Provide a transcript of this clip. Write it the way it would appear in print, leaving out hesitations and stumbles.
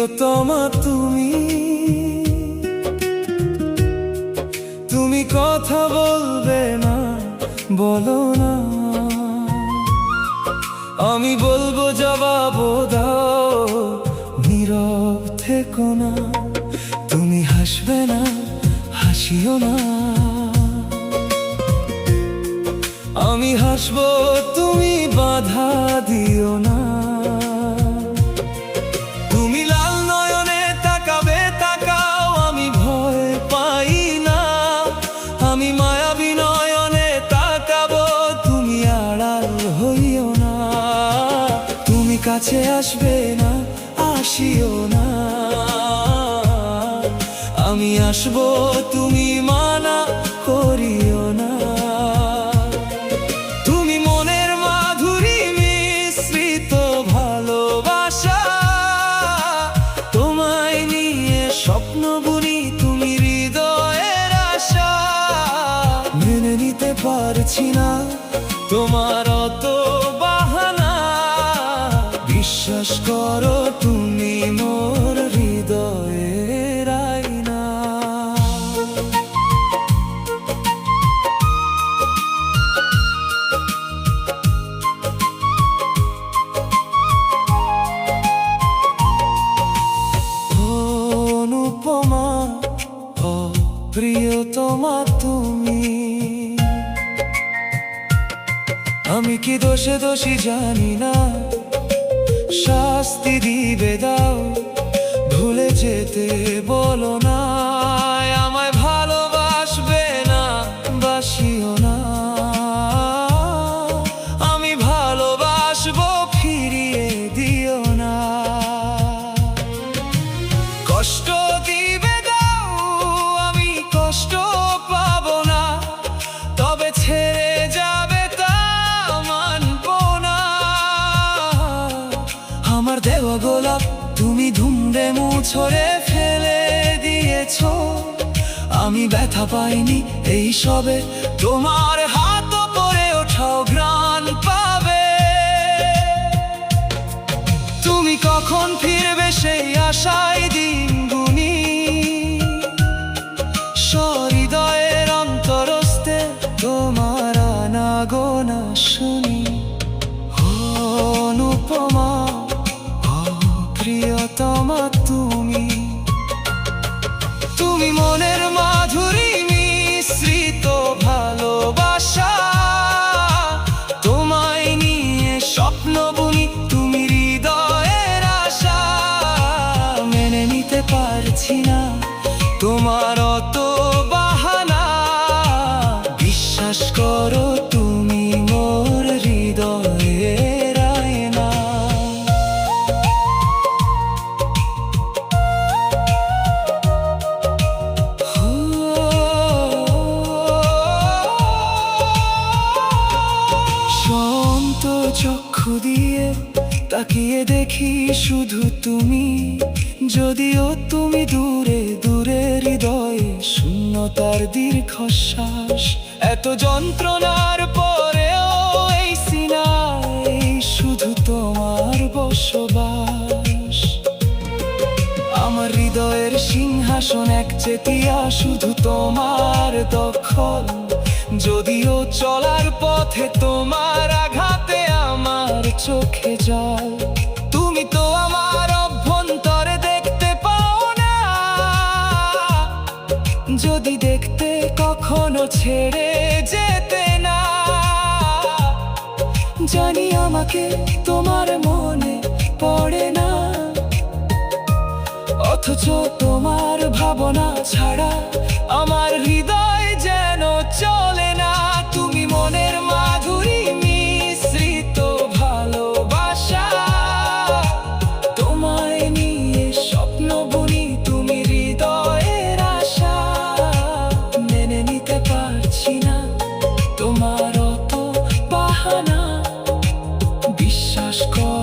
প্রিয়তমা তুমি, তুমি কথা বলবে না, বলো না, আমি বলবো জবাব দাও, নীরব থেকো না। তুমি হাসবে না, হাসিও না, আমি হাসবো, তুমি বাধা দিও না। তুমি লাল নয়নে তাকাবে, তাকাও, আমি ভয় পাই না। আমি মায়াবী নয়নে তাকাবো, তুমি আড়াল হইও না। তুমি কাছে আসবে না, আসিও না, আমি আসবো, তুমি মানা করিও না। তুমি মনের মাধুরী মিশ্রিত ভালোবাসা, তোমায় নিয়ে স্বপ্ন বুনি, তুমি হৃদয়ের আশা। মেনে নিতে পারছি না তোমার অত বাহানা, বিশ্বাস করো তুমি মোর হৃদয়ের আয়না। অনুপমা, প্রিয়তমা তুমি, আমি কি দোষে দোষী জানি না, শাস্তি দিবে দাও, ভুলে যেতে বলো না। আমায় ভালোবাসবে না, বাসিও না, আমি ভালোবাসবো, ফিরিয়ে দিও না। কষ্ট দিবে দাও, আমি কষ্ট পাবো না, তবে ছেড়ে যাবে তা মানবো না। আমার দেওয়া গোলাপ তুমি ধুমড়ে মুছড়ে ফেলে দিয়েছো, আমি ব্যথা পাইনি এই সবে, তোমার হাত পরে ওঠাও ঘ্রাণ পাবে। তুমি কখন ফিরবে সেই আশায় দিন গুনি, সহৃদয়ের অন্তরস্থে তোমার আনাগোনা শুনি। অনুপমা, প্রিয়তমা তুমি, তুমি মনের মাধুরী মিশ্রিত ভালোবাসা, তোমায় নিয়ে স্বপ্ন বুনি, তুমি হৃদয়ের আশা। মেনে নিতে পারছি না তোমার অত বাহানা, বিশ্বাস করো তুমি মোর হৃদয়ের আয়না। শান্ত চক্ষু দিয়ে তাকিয়ে দেখি শুধু তুমি, যদিও তুমি দূরে দূরে, হৃদয়ে শূন্যতার দীর্ঘশ্বাস। এত যন্ত্রণার পরেও এই সিনায় শুধু তোমার বসবাস। আমার হৃদয়ের সিংহাসন একচেটিয়া, শুধু তোমার দখল। যদিও চলার পথে তোমার আঘাতে আমার চোখে জল, তুমি তো আমার অভ্যন্তরে দেখতে পাও না। যদি দেখতে কখনো ছেড়ে যেতে না, জানি আমাকে তোমার মনে পড়ে না, অথচ তোমার ভাবনা ছাড়া আমার হৃদয় যেন চলে না। তুমি মনের মাধুরী মিশ্রিত ভালোবাসা, তোমায় নিয়ে স্বপ্ন বুনি, তুমি হৃদয়ের আশা। মেনে নিতে পারছি না তোমার অত বাহানা, বিশ্বাস কর